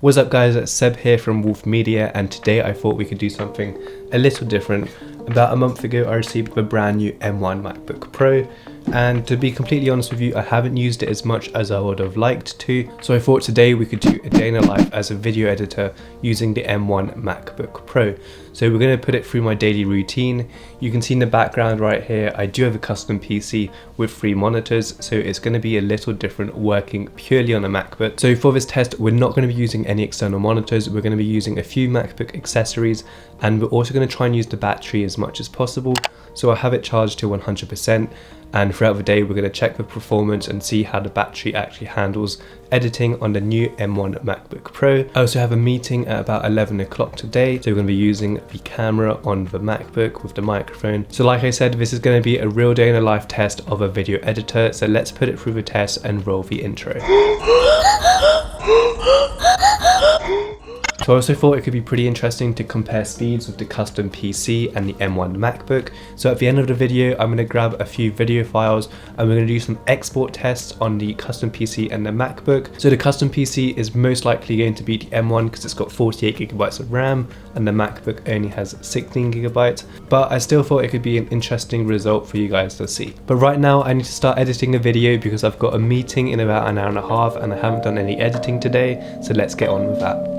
What's up guys, it's Seb here from Wolf Media, and today I thought we could do something a little different. About a month ago I received a brand new M1 MacBook Pro, and to be completely honest with you, I haven't used it as much as I would have liked to, so I thought today we could do a day in the life as a video editor using the M1 MacBook Pro. So we're going to put it through my daily routine. You can see in the background right here, I do have a custom PC with 3 monitors, so it's going to be a little different working purely on a MacBook. So for this test, we're not going to be using any external monitors, we're going to be using a few MacBook accessories, and we're also going to try and use the battery as much as possible. So I'll have it charged to 100%, and throughout the day we're going to check the performance and see how the battery actually handles editing on the new M1 MacBook Pro. I also have a meeting at about 11 o'clock today, so we're going to be using the camera on the MacBook with the microphone. So like I said, this is going to be a real day in the life test of a video editor, so let's put it through the test and roll the intro. So I also thought it could be pretty interesting to compare speeds with the custom PC and the M1 MacBook. So at the end of the video, I'm going to grab a few video files and we're going to do some export tests on the custom PC and the MacBook. So the custom PC is most likely going to be the M1 because it's got 48GB of RAM and the MacBook only has 16GB. But I still thought it could be an interesting result for you guys to see. But right now I need to start editing a video because I've got a meeting in about an hour and a half and I haven't done any editing today. So let's get on with that.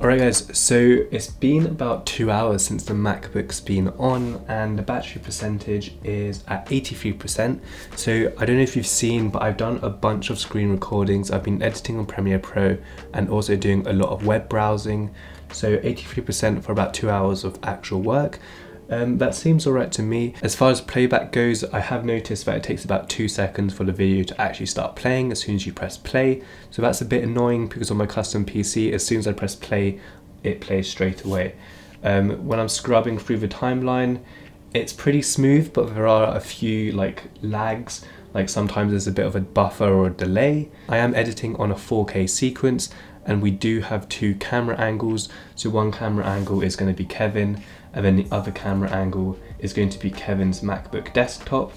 Alright guys, so it's been about 2 hours since the MacBook's been on and the battery percentage is at 83%. So I don't know if you've seen, but I've done a bunch of screen recordings. I've been editing on Premiere Pro and also doing a lot of web browsing. So 83% for about 2 hours of actual work. That seems alright to me. As far as playback goes, I have noticed that it takes about 2 seconds for the video to actually start playing as soon as you press play. So that's a bit annoying because on my custom PC, as soon as I press play, it plays straight away. When I'm scrubbing through the timeline, it's pretty smooth, but there are a few lags. Like sometimes there's a bit of a buffer or a delay. I am editing on a 4K sequence and we do have 2 camera angles. So one camera angle is going to be Kevin, and then the other camera angle is going to be Kevin's MacBook desktop.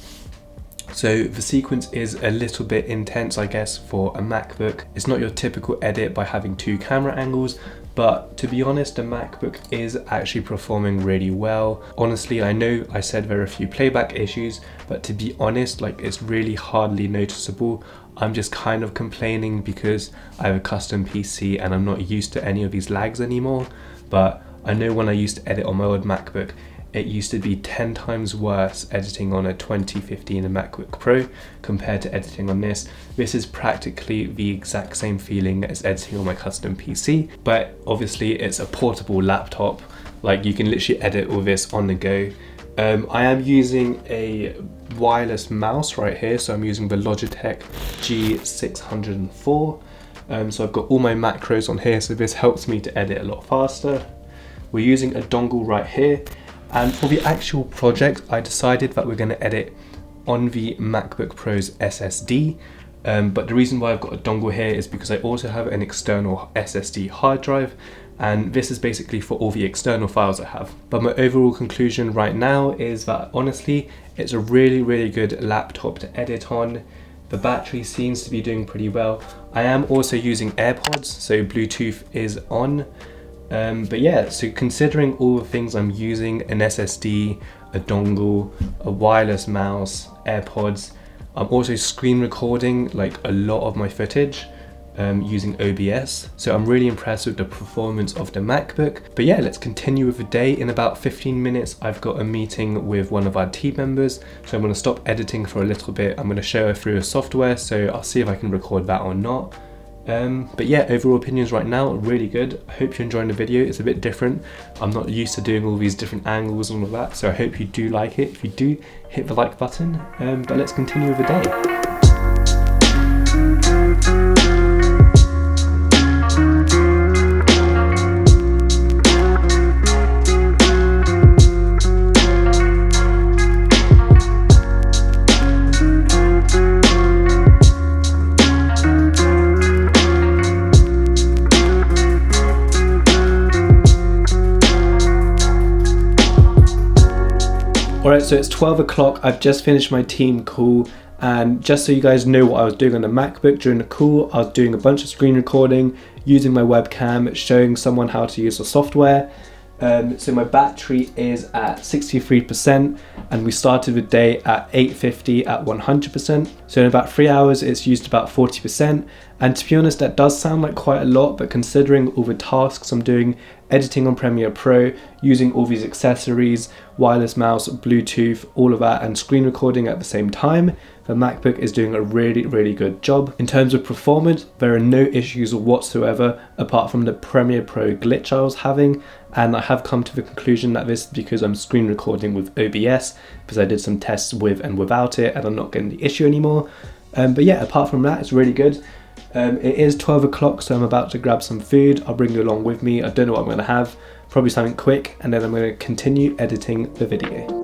So the sequence is a little bit intense, I guess, for a MacBook. It's not your typical edit by having 2 camera angles, but to be honest, the MacBook is actually performing really well. Honestly, I know I said there are a few playback issues, but to be honest, it's really hardly noticeable. I'm just kind of complaining because I have a custom PC and I'm not used to any of these lags anymore. But I know when I used to edit on my old MacBook, it used to be 10 times worse editing on a 2015 MacBook Pro compared to editing on this. This is practically the exact same feeling as editing on my custom PC, but obviously it's a portable laptop. You can literally edit all this on the go. I am using a wireless mouse right here, so I'm using the Logitech G604. So I've got all my macros on here, so this helps me to edit a lot faster. We're using a dongle right here, and for the actual project I decided that we're going to edit on the MacBook Pro's SSD, but the reason why I've got a dongle here is because I also have an external SSD hard drive, and this is basically for all the external files I have. But my overall conclusion right now is that honestly it's a really good laptop to edit on. The battery seems to be doing pretty well. I am also using AirPods, so Bluetooth is on. But yeah, so considering all the things I'm using, an SSD, a dongle, a wireless mouse, AirPods, I'm also screen recording a lot of my footage using OBS. So I'm really impressed with the performance of the MacBook. But yeah, let's continue with the day. In about 15 minutes, I've got a meeting with one of our team members. So I'm going to stop editing for a little bit. I'm going to show her through a software, so I'll see if I can record that or not. But yeah, overall opinions right now, really good. I hope you're enjoying the video. It's a bit different. I'm not used to doing all these different angles and all of that, so I hope you do like it. If you do, hit the like button. But let's continue with the day. so it's 12 o'clock. I've just finished my team call, and just so you guys know what I was doing on the MacBook during the call, I was doing a bunch of screen recording, using my webcam, showing someone how to use the software. So my battery is at 63%, and we started the day at 8:50 at 100%. So in about 3 hours, it's used about 40%. And to be honest, that does sound like quite a lot, but considering all the tasks I'm doing, editing on Premiere Pro, using all these accessories, wireless mouse, Bluetooth, all of that, and screen recording at the same time, the MacBook is doing a really good job. In terms of performance, there are no issues whatsoever, apart from the Premiere Pro glitch I was having. And I have come to the conclusion that this is because I'm screen recording with OBS, because I did some tests with and without it, and I'm not getting the issue anymore. But yeah, apart from that, it's really good. It is 12 o'clock, so I'm about to grab some food. I'll bring you along with me. I don't know what I'm going to have. Probably something quick, and then I'm going to continue editing the video.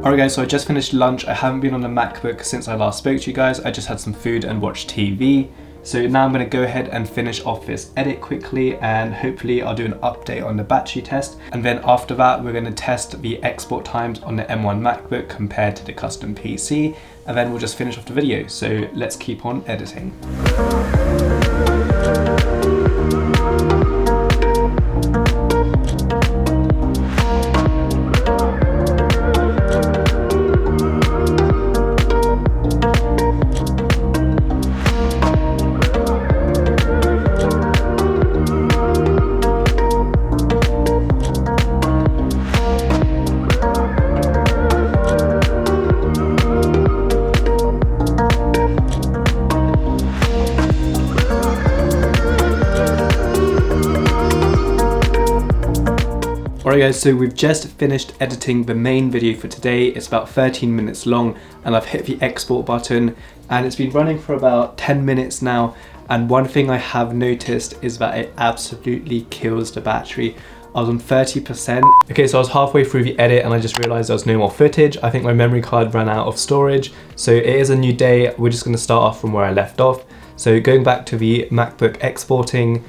Alright guys, so I just finished lunch. I haven't been on the MacBook since I last spoke to you guys. I just had some food and watched TV. So now I'm going to go ahead and finish off this edit quickly, and hopefully I'll do an update on the battery test. And then after that, we're going to test the export times on the M1 MacBook compared to the custom PC. And then we'll just finish off the video. So let's keep on editing. Alright guys, so we've just finished editing the main video for today. It's about 13 minutes long, and I've hit the export button, and it's been running for about 10 minutes now. And one thing I have noticed is that it absolutely kills the battery. I was on 30%. Okay, so I was halfway through the edit and I just realized there was no more footage. I think my memory card ran out of storage. So it is a new day. We're just gonna start off from where I left off. So going back to the MacBook exporting,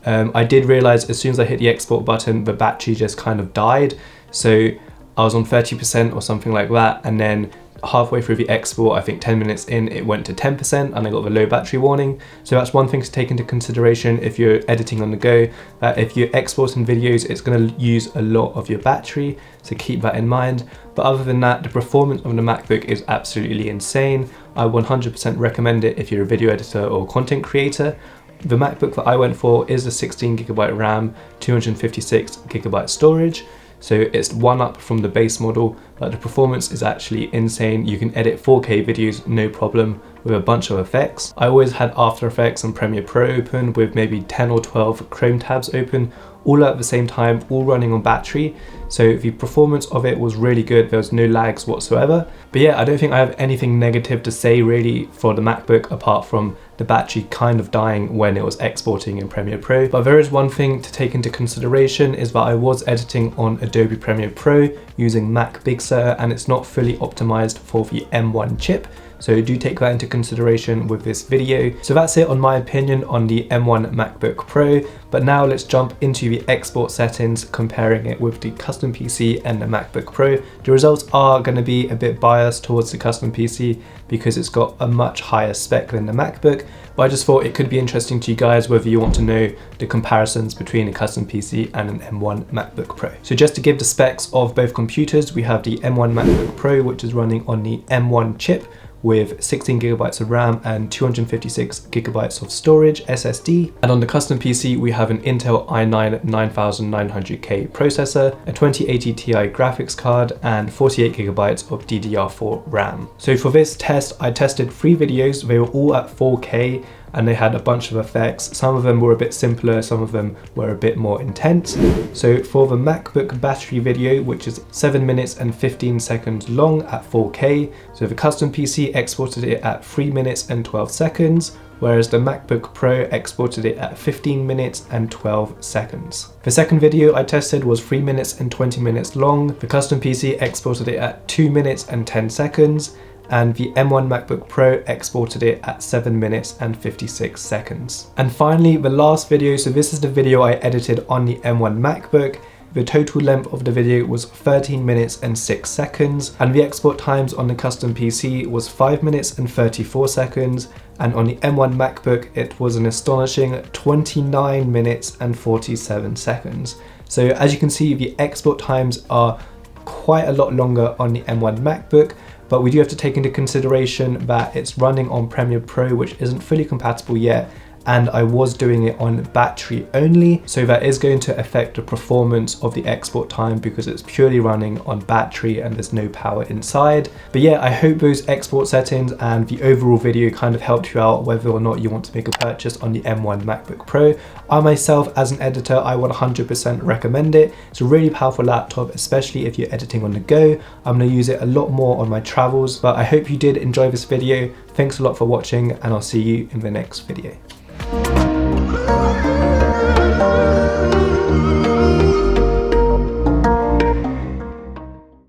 I did realize as soon as I hit the export button, the battery just kind of died. So I was on 30% or something like that. And then halfway through the export, I think 10 minutes in, it went to 10% and I got the low battery warning. So that's one thing to take into consideration if you're editing on the go, that if you're exporting videos, it's going to use a lot of your battery. So keep that in mind. But other than that, the performance of the MacBook is absolutely insane. I 100% recommend it if you're a video editor or content creator. The MacBook that I went for is a 16GB RAM, 256GB storage. So it's one up from the base model, but the performance is actually insane. You can edit 4K videos no problem with a bunch of effects. I always had After Effects and Premiere Pro open with maybe 10 or 12 Chrome tabs open, all at the same time, all running on battery. So the performance of it was really good. There was no lags whatsoever. But yeah, I don't think I have anything negative to say really for the MacBook apart from the battery kind of dying when it was exporting in Premiere Pro. But there is one thing to take into consideration is that I was editing on Adobe Premiere Pro using Mac Big Sur, and it's not fully optimized for the M1 chip. So do take that into consideration with this video. So that's it on my opinion on the M1 MacBook Pro. But now let's jump into the export settings, comparing it with the custom PC and the MacBook Pro. The results are going to be a bit biased towards the custom PC because it's got a much higher spec than the MacBook. But I just thought it could be interesting to you guys whether you want to know the comparisons between a custom PC and an M1 MacBook Pro. So just to give the specs of both computers, we have the M1 MacBook Pro, which is running on the M1 chip with 16GB of RAM and 256GB of storage SSD. And on the custom PC, we have an Intel i9 9900K processor, a 2080 Ti graphics card, and 48GB of DDR4 RAM. So for this test, I tested 3 videos. They were all at 4K, and they had a bunch of effects. Some of them were a bit simpler, some of them were a bit more intense. So for the MacBook battery video, which is 7 minutes and 15 seconds long at 4K, so the custom PC exported it at 3 minutes and 12 seconds, whereas the MacBook Pro exported it at 15 minutes and 12 seconds. The second video I tested was 3 minutes and 20 minutes long. The custom PC exported it at 2 minutes and 10 seconds, and the M1 MacBook Pro exported it at 7 minutes and 56 seconds. And finally, the last video, so this is the video I edited on the M1 MacBook. The total length of the video was 13 minutes and 6 seconds, and the export times on the custom PC was 5 minutes and 34 seconds, and on the M1 MacBook it was an astonishing 29 minutes and 47 seconds. So as you can see, the export times are quite a lot longer on the M1 MacBook, but we do have to take into consideration that it's running on Premiere Pro, which isn't fully compatible yet, and I was doing it on battery only, so that is going to affect the performance of the export time because it's purely running on battery and there's no power inside. But yeah, I hope those export settings and the overall video kind of helped you out whether or not you want to make a purchase on the M1 MacBook Pro. I myself, as an editor, I would 100% recommend it. It's a really powerful laptop, especially if you're editing on the go. I'm going to use it a lot more on my travels, but I hope you did enjoy this video. Thanks a lot for watching, and I'll see you in the next video.